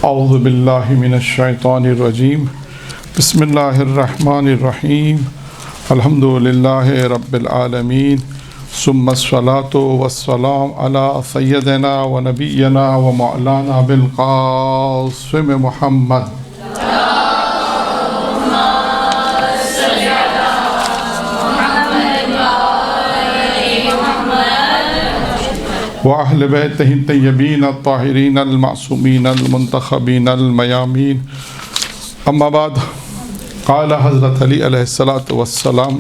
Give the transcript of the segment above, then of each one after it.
اعوذ باللہ من الشیطان الرجیم بسم اللہ الرحمن الرحیم الحمد للہ رب العالمین ثم الصلاۃ والسلام علی سیدنا و نبینا و مولانا بالقاسم محمد وأهل بيته الطيبين الطاهرين المعصومين المنتخبين الميامين أما بعد قال حضرت علی علیہ الصلاۃ والسلام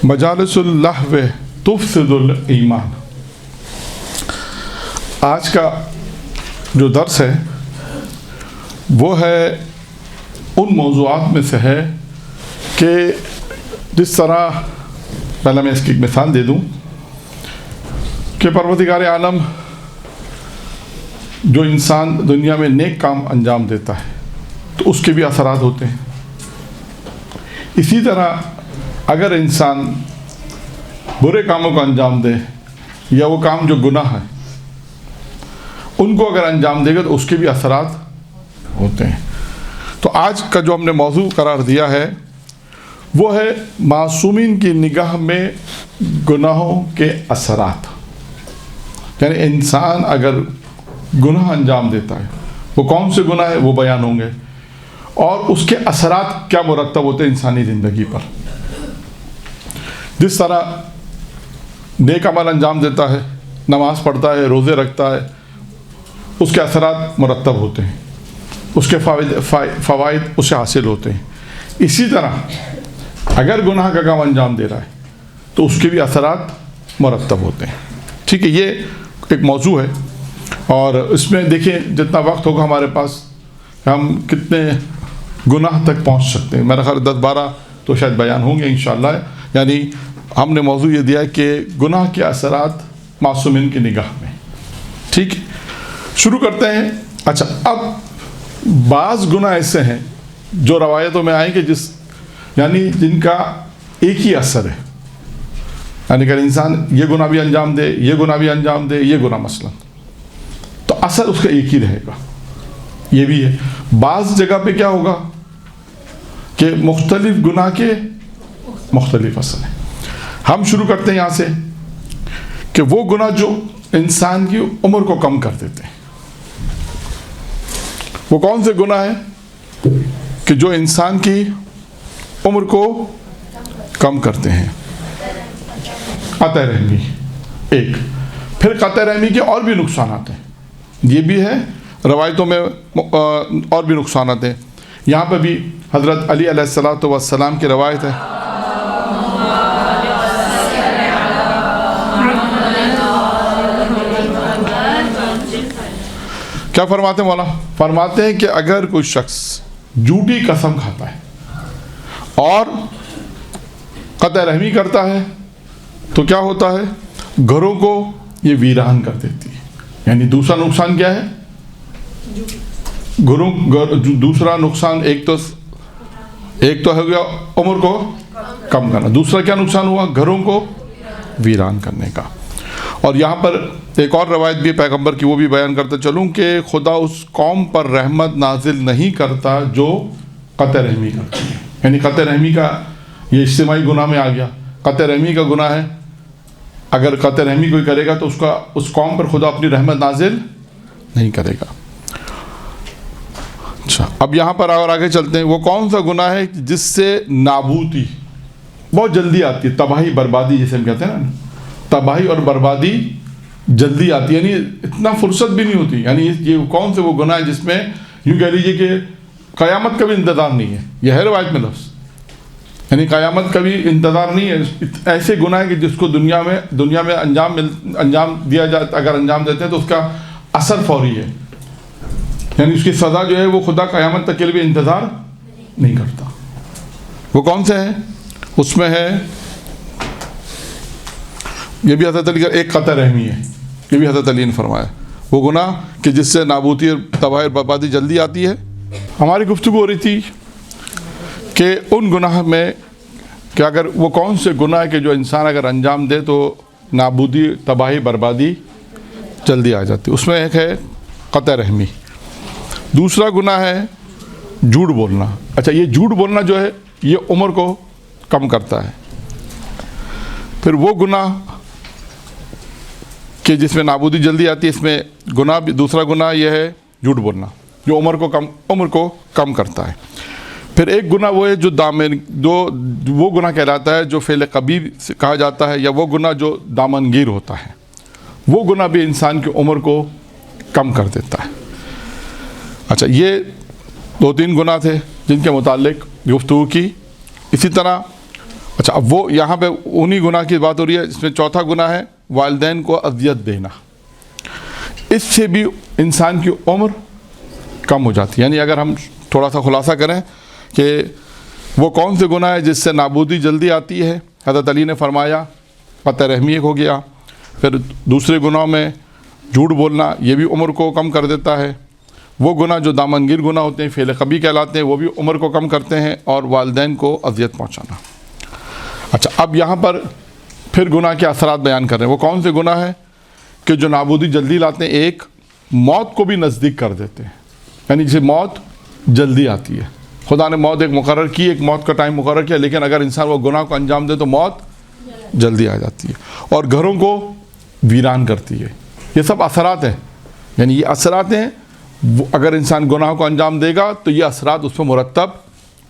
مجالس اللہو تفسد الایمان۔ آج کا جو درس ہے وہ ہے ان موضوعات میں سے ہے کہ جس طرح پہلے میں اس کی ایک مثال دے دوں کہ پروردگار عالم جو انسان دنیا میں نیک کام انجام دیتا ہے تو اس کے بھی اثرات ہوتے ہیں۔ اسی طرح اگر انسان برے کاموں کو انجام دے یا وہ کام جو گناہ ہے ان کو اگر انجام دے گا تو اس کے بھی اثرات ہوتے ہیں۔ تو آج کا جو ہم نے موضوع قرار دیا ہے وہ ہے معصومین کی نگاہ میں گناہوں کے اثرات، یعنی انسان اگر گناہ انجام دیتا ہے وہ کون سے گناہ ہے وہ بیان ہوں گے اور اس کے اثرات کیا مرتب ہوتے ہیں انسانی زندگی پر۔ جس طرح نیک عمل انجام دیتا ہے، نماز پڑھتا ہے، روزے رکھتا ہے، اس کے اثرات مرتب ہوتے ہیں، اس کے فوائد اسے حاصل ہوتے ہیں۔ اسی طرح اگر گناہ کا کام انجام دے رہا ہے تو اس کے بھی اثرات مرتب ہوتے ہیں۔ ٹھیک ہے، یہ ایک موضوع ہے اور اس میں دیکھیں جتنا وقت ہوگا ہمارے پاس ہم کتنے گناہ تک پہنچ سکتے ہیں۔ میرا خیال 10-12 تو شاید بیان ہوں گے انشاءاللہ۔ یعنی ہم نے موضوع یہ دیا ہے کہ گناہ کے اثرات معصومین کی نگاہ میں۔ ٹھیک، شروع کرتے ہیں۔ اچھا، اب بعض گناہ ایسے ہیں جو روایتوں میں آئیں کہ جن کا ایک ہی اثر ہے، یعنی اگر انسان یہ گناہ بھی انجام دے، یہ گناہ بھی انجام دے، یہ گناہ مثلا، تو اثر اس کا ایک ہی رہے گا۔ یہ بھی ہے۔ بعض جگہ پہ کیا ہوگا کہ مختلف گناہ کے مختلف اثر ہیں۔ ہم شروع کرتے ہیں یہاں سے کہ وہ گناہ جو انسان کی عمر کو کم کر دیتے ہیں۔ وہ کون سے گناہ ہیں کہ جو انسان کی عمر کو کم کرتے ہیں؟ قطع رحمی ایک، پھر قطع رحمی کے اور بھی نقصانات ہیں، یہ بھی ہے روایتوں میں اور بھی نقصانات ہیں۔ یہاں پہ بھی حضرت علی علیہ الصلاۃ والسلام کی روایت ہے۔ کیا فرماتے ہیں مولا؟ فرماتے ہیں کہ اگر کوئی شخص جھوٹی قسم کھاتا ہے اور قطع رحمی کرتا ہے تو کیا ہوتا ہے؟ گھروں کو یہ ویران کر دیتی ہے۔ یعنی دوسرا نقصان کیا ہے؟ دوسرا نقصان ایک تو ہو گیا عمر کو کم کرنا، دوسرا کیا نقصان ہوا؟ گھروں کو ویران کرنے کا۔ اور یہاں پر ایک اور روایت بھی پیغمبر کی، وہ بھی بیان کرتا چلوں کہ خدا اس قوم پر رحمت نازل نہیں کرتا جو قطع رحمی کرتی ہے۔ یعنی قطع رحمی کا یہ اجتماعی گناہ میں آ گیا۔ قطع رحمی کا گناہ ہے، اگر قطع رحمی کوئی کرے گا تو اس قوم پر خدا اپنی رحمت نازل نہیں کرے گا۔ اچھا، اب یہاں پر اور آگے چلتے ہیں۔ وہ کون سا گناہ ہے جس سے نابودی بہت جلدی آتی ہے، تباہی بربادی جسے ہم کہتے ہیں نا، تباہی اور بربادی جلدی آتی ہے، یعنی اتنا فرصت بھی نہیں ہوتی۔ یعنی یہ کون سے وہ گناہ ہے جس میں یوں کہہ لیجیے کہ قیامت کا بھی انتظار نہیں ہے، یہ ہے روایت میں لفظ، یعنی قیامت کا بھی انتظار نہیں ہے۔ ایسے گناہ ہے کہ جس کو دنیا میں انجام دیا جاتا، اگر انجام دیتے ہیں تو اس کا اثر فوری ہے، یعنی اس کی سزا جو ہے وہ خدا قیامت تک کے لیے انتظار نہیں کرتا۔ وہ کون سے ہیں؟ اس میں ہے، یہ بھی حضرت علی کا ایک قطع رحمی ہے، یہ بھی حضرت علی نے فرمایا، وہ گناہ کہ جس سے نابودی اور تباہی اور بربادی جلدی آتی ہے۔ ہماری گفتگو ہو رہی تھی کہ ان گناہ میں کہ اگر وہ کون سے گناہ ہے کہ جو انسان اگر انجام دے تو نابودی، تباہی، بربادی جلدی آ جاتی. اس میں ایک ہے قطع رحمی. دوسرا گناہ ہے جھوٹ بولنا. اچھا، یہ جھوٹ بولنا جو ہے یہ عمر کو کم کرتا ہے. پھر وہ گناہ کہ جس میں نابودی جلدی آتی ہے، اس میں گناہ بھی، دوسرا گناہ یہ ہے جھوٹ بولنا جو عمر کو کم کرتا ہے. پھر ایک گناہ وہ ہے جو وہ گناہ کہلاتا ہے جو فعل قبیح کہا جاتا ہے، یا وہ گناہ جو دامنگیر ہوتا ہے. وہ گناہ بھی انسان کی عمر کو کم کر دیتا ہے. اچھا، یہ 2-3 گناہ تھے جن کے متعلق گفتگو کی. اسی طرح اچھا، اب وہ یہاں پہ انہی گناہ کی بات ہو رہی ہے. اس میں چوتھا گناہ ہے والدین کو اذیت دینا. اس سے بھی انسان کی عمر کم ہو جاتی ہے. یعنی اگر ہم تھوڑا سا خلاصہ کریں کہ وہ کون سے گناہ ہے جس سے نابودی جلدی آتی ہے. حضرت علی نے فرمایا قطع رحمی ایک ہو گیا. پھر دوسرے گناہوں میں جھوٹ بولنا، یہ بھی عمر کو کم کر دیتا ہے. وہ گناہ جو دامنگیر گناہ ہوتے ہیں، فعل قبیح کہلاتے ہیں، وہ بھی عمر کو کم کرتے ہیں. اور والدین کو اذیت پہنچانا. اچھا، اب یہاں پر پھر گناہ کے اثرات بیان کر رہے ہیں. وہ کون سے گناہ ہیں کہ جو نابودی جلدی لاتے ہیں؟ ایک، موت کو بھی نزدیک کر دیتے ہیں. یعنی جسے موت جلدی آتی ہے. خدا نے موت ایک مقرر کی، ایک موت کا ٹائم مقرر کیا، لیکن اگر انسان وہ گناہ کو انجام دے تو موت جلدی آ جاتی ہے اور گھروں کو ویران کرتی ہے. یہ سب اثرات ہیں. یعنی یہ اثرات ہیں، اگر انسان گناہ کو انجام دے گا تو یہ اثرات اس پہ مرتب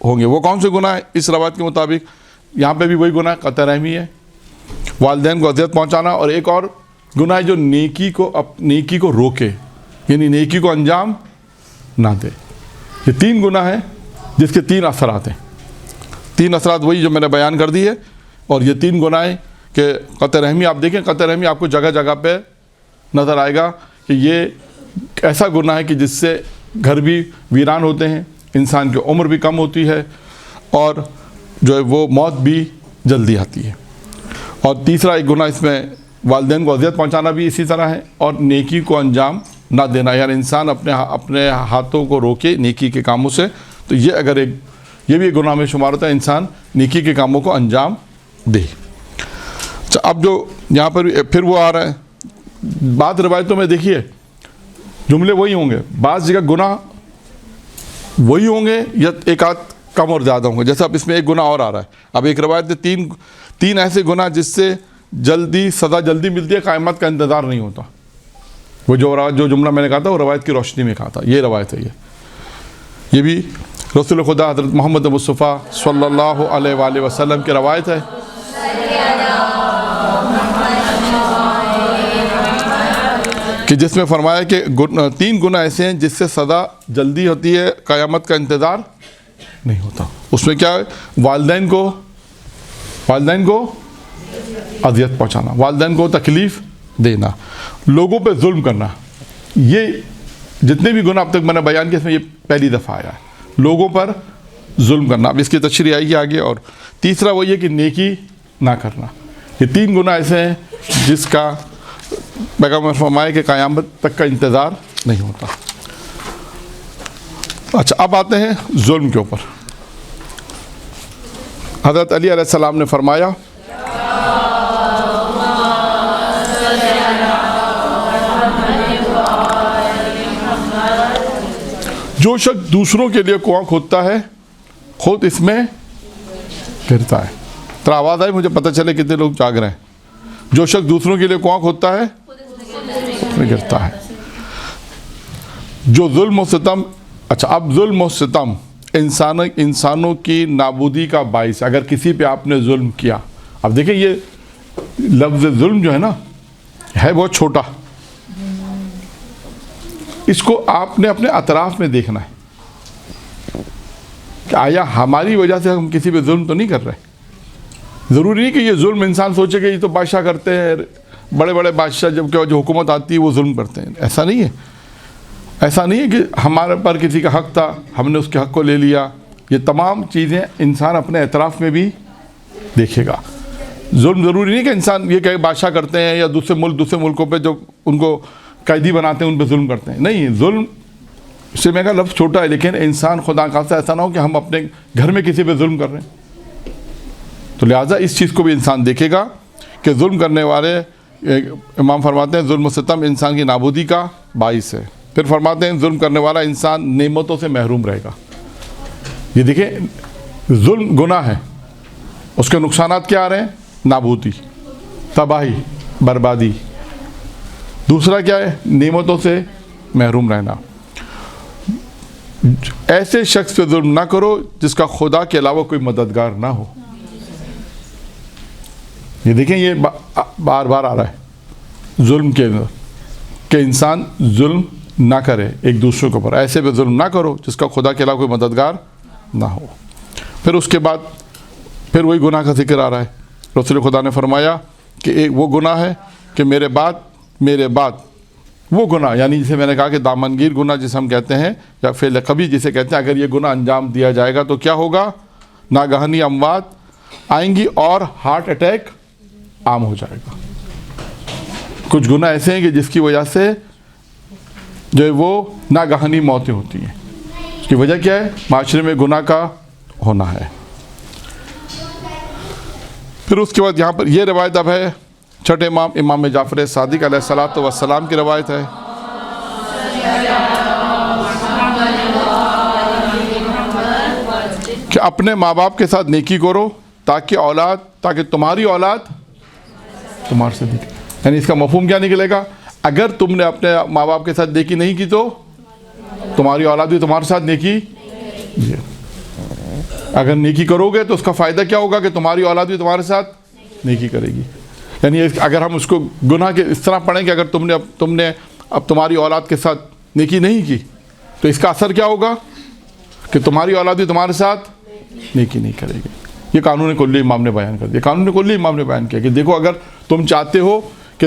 ہوں گے. وہ کون سے گناہ ہیں؟ اس روایت کے مطابق یہاں پہ بھی وہی گناہ قطع رحمی ہے، والدین کو اذیت پہنچانا، اور ایک اور گناہ جو نیکی کو روکے، یعنی نیکی کو انجام نہ دے. یہ 3 گناہ ہیں جس کے 3 اثرات ہیں. 3 اثرات وہی جو میں نے بیان کر دی ہے. اور یہ 3 گناہ ہیں کہ قطع رحمی، آپ دیکھیں قطع رحمی آپ کو جگہ جگہ پہ نظر آئے گا کہ یہ ایسا گناہ ہے کہ جس سے گھر بھی ویران ہوتے ہیں، انسان کی عمر بھی کم ہوتی ہے، اور جو ہے وہ موت بھی جلدی آتی ہے. اور تیسرا ایک گناہ اس میں والدین کو اذیت پہنچانا بھی اسی طرح ہے، اور نیکی کو انجام نہ دینا، یعنی انسان اپنے ہاتھوں کو روکے نیکی کے کاموں سے. تو یہ بھی ایک گناہ میں شمار ہوتا ہے، انسان نیکی کے کاموں کو انجام دے. اچھا، اب جو یہاں پر پھر وہ آ رہا ہے، بعض روایتوں میں دیکھیے جملے وہی ہوں گے، بعض جگہ گناہ وہی ہوں گے یا ایک آدھ کم اور زیادہ ہوں گے. جیسے اب اس میں ایک گناہ اور آ رہا ہے. اب ایک روایت ہے 3 ایسے گناہ جس سے سزا جلدی ملتی ہے، قیامت کا انتظار نہیں ہوتا. وہ جو جملہ میں نے کہا تھا وہ روایت کی روشنی میں کہا تھا. یہ روایت ہے. یہ بھی رسول خدا حضرت محمد مصطفیٰ صلی اللہ علیہ وآلہ وسلم کی روایت ہے. کہ جس میں فرمایا کہ 3 گناہ ایسے ہیں جس سے سزا جلدی ہوتی ہے، قیامت کا انتظار نہیں ہوتا. اس میں کیا ہے؟ والدین کو اذیت پہنچانا، والدین کو تکلیف دینا، لوگوں پہ ظلم کرنا. یہ جتنے بھی گناہ اب تک میں نے بیان کیا اس میں یہ پہلی دفعہ آیا ہے، لوگوں پر ظلم کرنا. اب اس کی تشریح آئے گی آگے. اور تیسرا وہ یہ کہ نیکی نہ کرنا. یہ 3 گناہ ایسے ہیں جس کا پیغمبر فرمائے کہ قیامت تک کا انتظار نہیں ہوتا. اچھا، اب آتے ہیں ظلم کے اوپر. حضرت علی علیہ السلام نے فرمایا جو شخص دوسروں کے لیے کنواں کھودتا ہے خود اس میں گرتا ہے. ترا آواز آئی مجھے پتہ چلے کتنے لوگ جاگ رہے ہیں. جو شخص دوسروں کے لیے کنواں کھودتا ہے اس میں گرتا ہے. جو ظلم و ستم، اچھا اب ظلم و ستم انسانوں کی نابودی کا باعث. اگر کسی پہ آپ نے ظلم کیا، اب دیکھیں یہ لفظ ظلم جو ہے نا ہے بہت چھوٹا. اس کو آپ نے اپنے اطراف میں دیکھنا ہے کہ آیا ہماری وجہ سے ہم کسی پہ ظلم تو نہیں کر رہے. ضروری نہیں کہ یہ ظلم انسان سوچے کہ یہ تو بادشاہ کرتے ہیں، بڑے بڑے بادشاہ جب کہ جو حکومت آتی ہے وہ ظلم کرتے ہیں. ایسا نہیں ہے. ایسا نہیں ہے کہ ہمارے پر کسی کا حق تھا ہم نے اس کے حق کو لے لیا. یہ تمام چیزیں انسان اپنے اطراف میں بھی دیکھے گا. ظلم ضروری نہیں کہ انسان یہ کہ بادشاہ کرتے ہیں یا دوسرے ملکوں پہ جو ان کو قیدی بناتے ہیں ان پہ ظلم کرتے ہیں. نہیں، ظلم سے میں کہا لفظ چھوٹا ہے، لیکن انسان خدا خاصہ ایسا نہ ہو کہ ہم اپنے گھر میں کسی پہ ظلم کر رہے ہیں. تو لہٰذا اس چیز کو بھی انسان دیکھے گا کہ ظلم کرنے والے، امام فرماتے ہیں ظلم و ستم انسان کی نابودی کا باعث ہے۔ پھر فرماتے ہیں ظلم کرنے والا انسان نعمتوں سے محروم رہے گا۔ یہ دیکھیں ظلم گناہ ہے، اس کے نقصانات کیا آ رہے ہیں؟ نابودی، تباہی، بربادی۔ دوسرا کیا ہے؟ نعمتوں سے محروم رہنا۔ ایسے شخص پہ ظلم نہ کرو جس کا خدا کے علاوہ کوئی مددگار نہ ہو۔ یہ دیکھیں یہ بار بار آ رہا ہے ظلم کے اندر کہ انسان ظلم نہ کرے ایک دوسرے کے اوپر، ایسے پہ ظلم نہ کرو جس کا خدا کے علاوہ کوئی مددگار نہ ہو۔ پھر اس کے بعد پھر وہی گناہ کا ذکر آ رہا ہے۔ رسول خدا نے فرمایا کہ ایک وہ گناہ ہے کہ میرے بعد وہ گناہ، یعنی جسے میں نے کہا کہ دامنگیر گناہ جسے ہم کہتے ہیں یا فعل قبیح جسے کہتے ہیں، اگر یہ گناہ انجام دیا جائے گا تو کیا ہوگا؟ ناگہانی اموات آئیں گی اور ہارٹ اٹیک عام ہو جائے گا۔ کچھ گناہ ایسے ہیں کہ جس کی وجہ سے جو ہے وہ ناگہانی موتیں ہوتی ہیں۔ اس کی وجہ کیا ہے؟ معاشرے میں گناہ کا ہونا ہے۔ پھر اس کے بعد یہاں پر یہ روایت اب ہے چھٹے امام، امام جعفر صادق علیہ الصلوۃ والسلام کی روایت ہے کہ اپنے ماں باپ کے ساتھ نیکی کرو تاکہ تمہاری اولاد تمہارے سے نیکی۔ یعنی اس کا مفہوم کیا نکلے گا؟ اگر تم نے اپنے ماں باپ کے ساتھ نیکی نہیں کی تو تمہاری اولاد بھی تمہارے ساتھ نیکی، اگر نیکی کرو گے تو اس کا فائدہ کیا ہوگا کہ تمہاری اولاد بھی تمہارے ساتھ نیکی کرے گی۔ یعنی اگر ہم اس کو گناہ کے اس طرح پڑھیں کہ اگر تم نے اب تمہاری اولاد کے ساتھ نیکی نہیں کی تو اس کا اثر کیا ہوگا کہ تمہاری اولاد بھی تمہارے ساتھ نیکی نہیں کرے گی۔ یہ قانون کلی امام نے بیان کر دیا۔ قانون کلی امام نے بیان کیا کہ دیکھو اگر تم چاہتے ہو کہ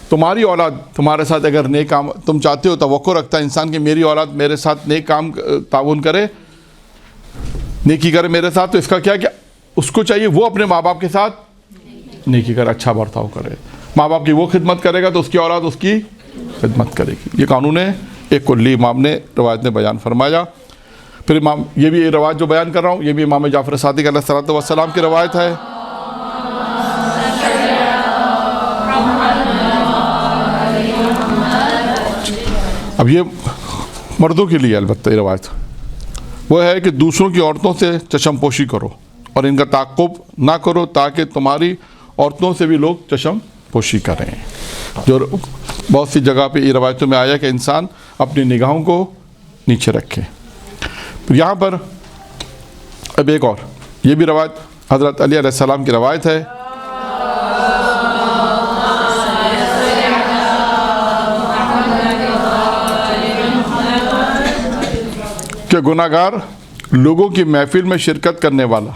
تمہاری اولاد تمہارے ساتھ اگر نیک کام، تم چاہتے ہو، توقع رکھتا ہے انسان کہ میری اولاد میرے ساتھ نیک کام تعاون کرے، نیکی کرے میرے ساتھ، تو اس کا کیا اس کو چاہیے وہ اپنے ماں باپ کے ساتھ نیکی کرے، اچھا برتاؤ کرے۔ ماں باپ کی وہ خدمت کرے گا تو اس کی اولاد اس کی خدمت کرے گی۔ یہ قانون ہے ایک کلی امام نے روایت نے بیان فرمایا۔ پھر امام یہ بھی روایت جو بیان کر رہا ہوں یہ بھی امام جعفر صادق علیہ الصلوۃ والسلام کی روایت ہے۔ اب یہ مردوں کے لیے البتہ یہ روایت وہ ہے کہ دوسروں کی عورتوں سے چشم پوشی کرو اور ان کا تعقب نہ کرو تاکہ تمہاری عورتوں سے بھی لوگ چشم پوشی کریں۔ جو بہت سی جگہ پہ یہ روایتوں میں آیا کہ انسان اپنی نگاہوں کو نیچے رکھے۔ یہاں پر اب ایک اور یہ بھی روایت حضرت علی علیہ السلام کی روایت ہے کہ گناہ گار لوگوں کی محفل میں شرکت کرنے والا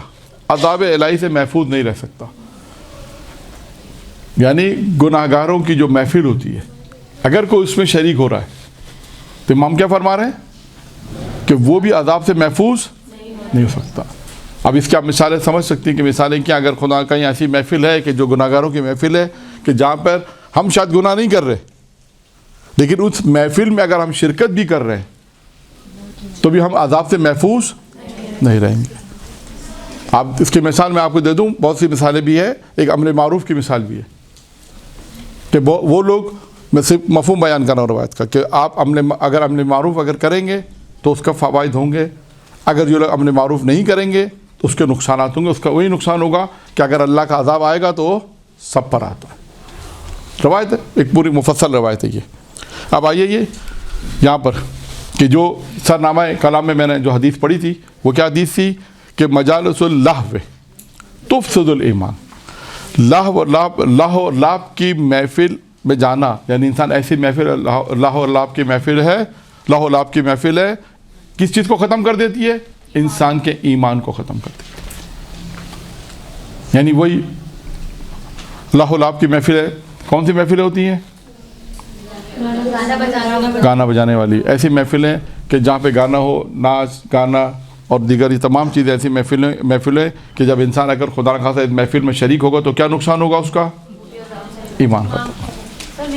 عذاب الہی سے محفوظ نہیں رہ سکتا۔ یعنی گناہ گاروں کی جو محفل ہوتی ہے اگر کوئی اس میں شریک ہو رہا ہے تو امام کیا فرما رہے ہیں کہ وہ بھی عذاب سے محفوظ نہیں ہو سکتا۔ اب اس کی آپ مثالیں سمجھ سکتی ہیں کہ مثالیں کیا؟ اگر خدا کہیں ایسی محفل ہے کہ جو گناہ گاروں کی محفل ہے کہ جہاں پر ہم شاید گناہ نہیں کر رہے لیکن اس محفل میں اگر ہم شرکت بھی کر رہے ہیں تو بھی ہم عذاب سے محفوظ نہیں رہیں گے۔ آپ اس کی مثال میں آپ کو دے دوں، بہت سی مثالیں بھی ہے، ایک امر معروف کی مثال بھی ہے کہ وہ لوگ، میں صرف مفہوم بیان کر رہا ہوں روایت کا، کہ آپ اگر امر معروف اگر کریں گے تو اس کا فوائد ہوں گے، اگر جو لوگ امر معروف نہیں کریں گے تو اس کے نقصانات ہوں گے۔ اس کا وہی نقصان ہوگا کہ اگر اللہ کا عذاب آئے گا تو وہ سب پر آتا ہے۔ روایت ہے، ایک پوری مفصل روایت ہے یہ۔ اب آئیے یہ یہاں پر کہ جو سرنامہ کلام میں نے جو حدیث پڑھی تھی وہ کیا حدیث تھی کہ مجالس اللہو تفسد الایمان، لہو اور لعب کی محفل میں جانا، یعنی انسان ایسی محفل لہو اور لعب کی محفل ہے، لہو اور لعب کی محفل ہے، کس چیز کو ختم کر دیتی ہے؟ انسان کے ایمان کو ختم کر دیتی ہے۔ یعنی وہی لہو اور لعب کی محفل ہے، کون سی محفلیں ہوتی ہیں؟ گانا بجانے والی ایسی محفلیں کہ جہاں پہ گانا ہو، ناچ گانا اور دیگر تمام چیزیں ایسی محفلیں کہ جب انسان اگر خدا نخواستہ اس محفل میں شریک ہوگا تو کیا نقصان ہوگا؟ اس کا ایمان ختم۔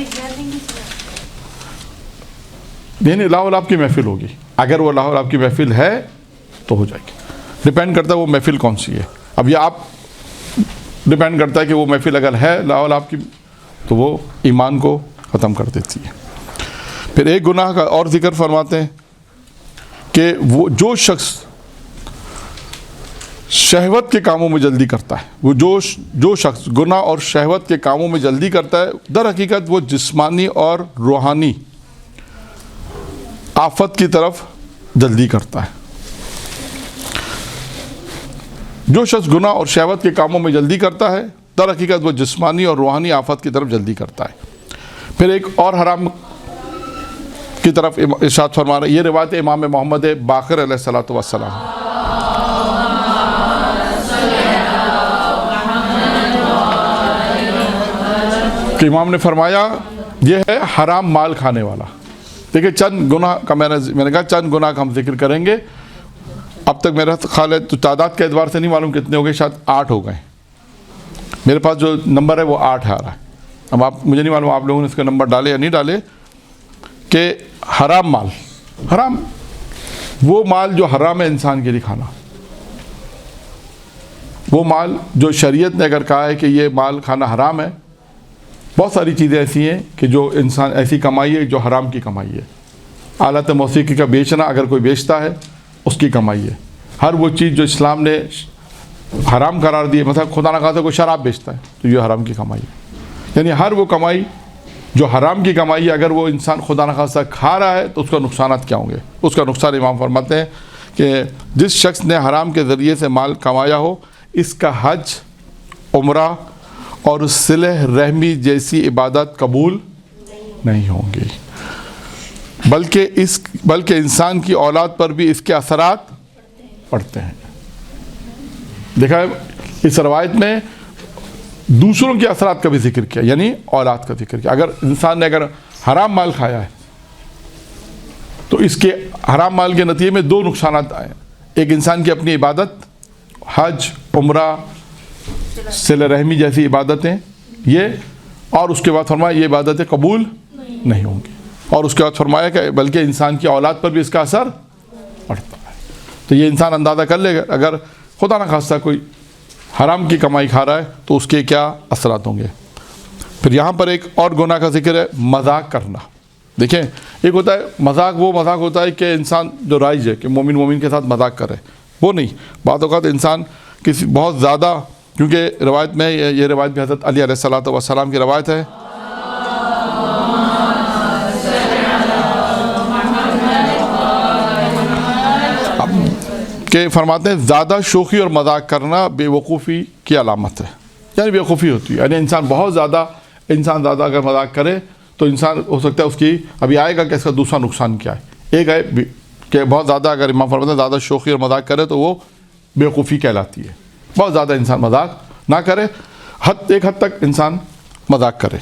یعنی لاہو لعب کی محفل ہوگی، اگر وہ لاہو لعب کی محفل ہے تو ہو جائے گی، ڈپینڈ کرتا ہے وہ محفل کون سی ہے۔ اب یہ آپ ڈپینڈ کرتا ہے کہ وہ محفل اگر ہے لاہور آپ کی تو وہ ایمان کو ختم کر دیتی ہے۔ پھر ایک گناہ کا اور ذکر فرماتے ہیں کہ وہ جو شخص شہوت کے کاموں میں جلدی کرتا ہے، وہ جو شخص گناہ اور شہوت کے کاموں میں جلدی کرتا ہے، در حقیقت وہ جسمانی اور روحانی آفت کی طرف جلدی کرتا ہے۔ جو شخص گناہ اور شہوت کے کاموں میں جلدی کرتا ہے، در حقیقت وہ جسمانی اور روحانی آفت کی طرف جلدی کرتا ہے۔ پھر ایک اور حرام کی طرف ارشاد فرما رہے ہیں، یہ روایت امام محمد باقر علیہ الصلوۃ والسلام کہ امام نے فرمایا یہ ہے حرام مال کھانے والا۔ دیکھیں چند گناہ کا میں نے کہا چند گناہ کا ہم ذکر کریں گے۔ اب تک میرا خیال ہے تو تعداد کے اعتبار سے نہیں معلوم کتنے ہو گئے، شاید 8 ہو گئے۔ میرے پاس جو نمبر ہے وہ 8 آ رہا ہے۔ اب مجھے نہیں معلوم آپ لوگوں نے اس کا نمبر ڈالے یا نہیں ڈالے کہ حرام مال، حرام وہ مال جو حرام ہے انسان کے لیے کھانا، وہ مال جو شریعت نے اگر کہا ہے کہ یہ مال کھانا حرام ہے۔ بہت ساری چیزیں ایسی ہیں کہ جو انسان ایسی کمائی ہے جو حرام کی کمائی ہے۔ آلات موسیقی کا بیچنا اگر کوئی بیچتا ہے اس کی کمائی ہے۔ ہر وہ چیز جو اسلام نے حرام قرار دی ہے، مثلا خدا نہ خواستہ کوئی شراب بیچتا ہے تو یہ حرام کی کمائی ہے۔ یعنی ہر وہ کمائی جو حرام کی کمائی ہے اگر وہ انسان خدا نہ خواستہ کھا رہا ہے تو اس کا نقصانات کیا ہوں گے؟ اس کا نقصان امام فرماتے ہیں کہ جس شخص نے حرام کے ذریعے سے مال کمایا ہو، اس کا حج، عمرہ اور صلہ رحمی جیسی عبادت قبول نہیں ہوں گی، بلکہ انسان کی اولاد پر بھی اس کے اثرات پڑتے ہیں۔ دیکھا ہے اس روایت میں دوسروں کے اثرات کا بھی ذکر کیا، یعنی اولاد کا ذکر کیا۔ اگر انسان نے اگر حرام مال کھایا ہے تو اس کے حرام مال کے نتیجے میں 2 نقصانات آئے۔ ایک انسان کی اپنی عبادت، حج، عمرہ، صلہ رحمی جیسی عبادتیں یہ، اور اس کے بعد فرمایا یہ عبادتیں قبول نہیں ہوں گی، اور اس کے بعد فرمایا کہ بلکہ انسان کی اولاد پر بھی اس کا اثر پڑتا ہے۔ تو یہ انسان اندازہ کر لے گا اگر خدا نہ خواستہ کوئی حرام کی کمائی کھا رہا ہے تو اس کے کیا اثرات ہوں گے۔ پھر یہاں پر ایک اور گناہ کا ذکر ہے، مذاق کرنا۔ دیکھیں ایک ہوتا ہے مذاق، وہ مذاق ہوتا ہے کہ انسان جو رائج ہے کہ مومن کے ساتھ مذاق کرے، وہ نہیں۔ بعض اوقات انسان کسی بہت زیادہ، کیونکہ روایت میں یہ روایت بھی حضرت علی علیہ الصلوۃ والسلام کی روایت ہے کہ فرماتے ہیں زیادہ شوخی اور مذاق کرنا بے وقوفی کی علامت ہے، یعنی بے وقوفی ہوتی ہے۔ یعنی انسان زیادہ اگر مذاق کرے تو انسان ہو سکتا ہے اس کی ابھی آئے گا کہ اس کا دوسرا نقصان کیا ہے۔ ایک ہے کہ بہت زیادہ اگر امام فرماتے ہیں زیادہ شوخی اور مذاق کرے تو وہ بے وقوفی کہلاتی ہے۔ بہت زیادہ انسان مذاق نہ کرے، ایک حد تک انسان مذاق کرے۔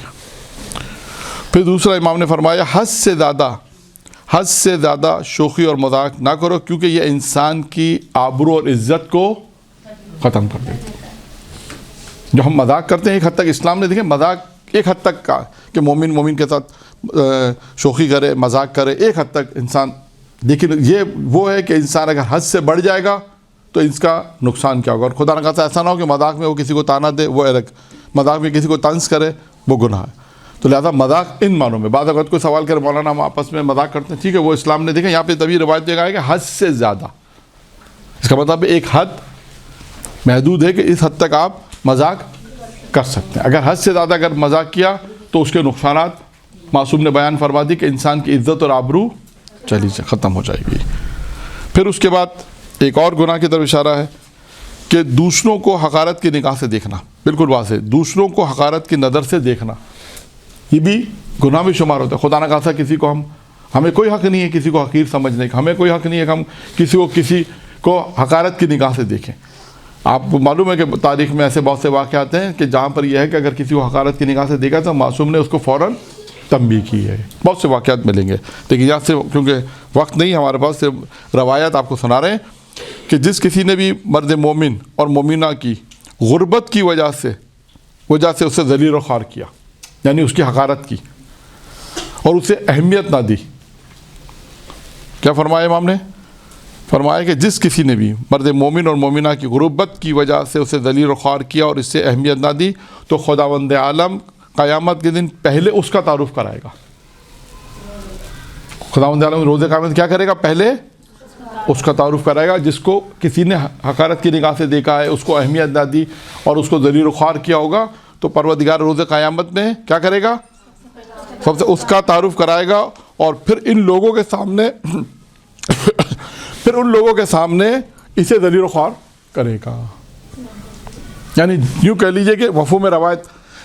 پھر دوسرا امام نے فرمایا حد سے زیادہ شوخی اور مذاق نہ کرو، کیونکہ یہ انسان کی آبرو اور عزت کو ختم کر دیتی ہے۔ جو ہم مذاق کرتے ہیں ایک حد تک اسلام نے، دیکھیں مذاق ایک حد تک کا کہ مومن کے ساتھ شوخی کرے، مذاق کرے، ایک حد تک انسان، لیکن یہ وہ ہے کہ انسان اگر حد سے بڑھ جائے گا تو اس کا نقصان کیا ہوگا۔ اور خدا نہ خواستہ ایسا نہ ہو کہ مذاق میں وہ کسی کو تانا دے، وہ الگ، مذاق میں کسی کو طنز کرے، وہ گناہ ہے۔ تو لہذا مذاق ان معنوں میں، بعض اوقات کوئی سوال کرے مولانا ہم آپس میں مذاق کرتے ہیں، ٹھیک ہے، وہ اسلام نے دیکھیں یہاں پہ تبھی روایت میں کہا ہے کہ حد سے زیادہ، اس کا مطلب ایک حد محدود ہے کہ اس حد تک آپ مذاق کر سکتے ہیں۔ اگر حد سے زیادہ اگر مذاق کیا تو اس کے نقصانات معصوم نے بیان فرما دی کہ انسان کی عزت اور آبرو ختم ہو جائے گی۔ پھر اس کے بعد ایک اور گناہ کی طرف اشارہ ہے کہ دوسروں کو حقارت کی نگاہ سے دیکھنا، بالکل واضح، دوسروں کو حقارت کی نظر سے دیکھنا یہ بھی گناہ میں شمار ہوتا ہے۔ خدا نہ خواستہ کسی کو ہمیں کوئی حق نہیں ہے کسی کو حقیر سمجھنے کا، ہمیں کوئی حق نہیں ہے کہ ہم کسی کو حقارت کی نگاہ سے دیکھیں۔ آپ کو معلوم ہے کہ تاریخ میں ایسے بہت سے واقعات ہیں کہ جہاں پر یہ ہے کہ اگر کسی کو حقارت کی نگاہ سے دیکھا تو معصوم نے اس کو فوراً تنبیہ کی ہے۔ بہت سے واقعات ملیں گے، لیکن یہاں سے کیونکہ وقت نہیں ہمارے پاس، صرف روایات آپ کو سنا رہے ہیں کہ جس کسی نے بھی مرد مومن اور مومنہ کی غربت کی وجہ سے اسے ذلیل و خوار کیا، یعنی اس کی حقارت کی اور اسے اہمیت نہ دی، کیا فرمایا امام نے فرمایا کہ جس کسی نے بھی مرد مومن اور مومنہ کی غربت کی وجہ سے اسے ذلیل و خوار کیا اور اس سے اہمیت نہ دی تو خداوند عالم قیامت کے دن پہلے اس کا تعارف کرائے گا. خداوند عالم روز قیامت کیا کرے گا؟ پہلے اس کا تعارف کرائے گا. جس کو کسی نے حقارت کی نگاہ سے دیکھا ہے، اس کو اہمیت نہ دی اور اس کو ذلیل و خوار کیا ہوگا، تو پروردگار روز قیامت میں کیا کرے گا؟ سب سے اس کا تعارف کرائے گا اور پھر ان لوگوں کے سامنے اسے ذلیل و خوار کرے گا. یعنی یوں کہہ لیجئے کہ مفہوم روایت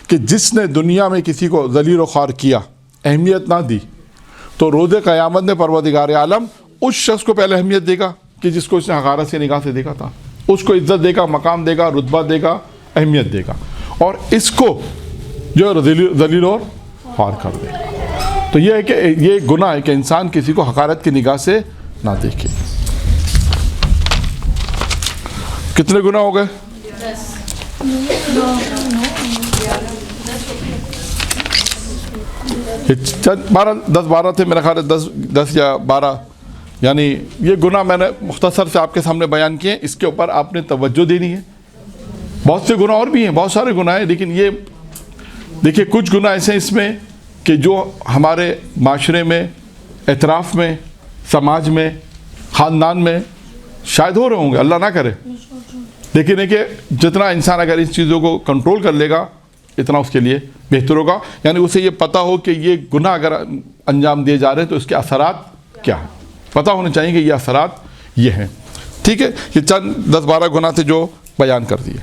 کہ جس نے دنیا میں کسی کو ذلیل و خوار کیا، اہمیت نہ دی، تو روز قیامت میں پروردگار عالم اس شخص کو پہلے اہمیت دے گا کہ جس کو اس نے حقارت سے نگاہ سے دیکھا تھا، اس کو عزت دے گا، مقام دے گا، رتبہ دے گا، اہمیت دے گا، اور اس کو جو ذلیل اور خوار کر دے گا. تو یہ ہے کہ یہ گناہ ہے کہ انسان کسی کو حقارت کی نگاہ سے نہ دیکھے. کتنے گناہ ہو گئے؟ 10-12 تھے میرا خیال ہے، 10 یا 12. یعنی یہ گناہ میں نے مختصر سے آپ کے سامنے بیان کیے ہیں. اس کے اوپر آپ نے توجہ دینی ہے. بہت سے گناہ اور بھی ہیں، بہت سارے گناہ ہیں، لیکن یہ دیکھیے کچھ گناہ ایسے ہیں اس میں کہ جو ہمارے معاشرے میں، اعتراف میں، سماج میں، خاندان میں شاید ہو رہے ہوں گے، اللہ نہ کرے، لیکن ہے کہ جتنا انسان اگر اس چیزوں کو کنٹرول کر لے گا اتنا اس کے لیے بہتر ہوگا. یعنی اسے یہ پتہ ہو کہ یہ گناہ اگر انجام دیے جا رہے ہیں تو اس کے اثرات کیا ہیں، پتہ ہونے چاہیے کہ یہ اثرات یہ ہیں. ٹھیک ہے، یہ چند 10-12 گناہ تھے جو بیان کر دیے.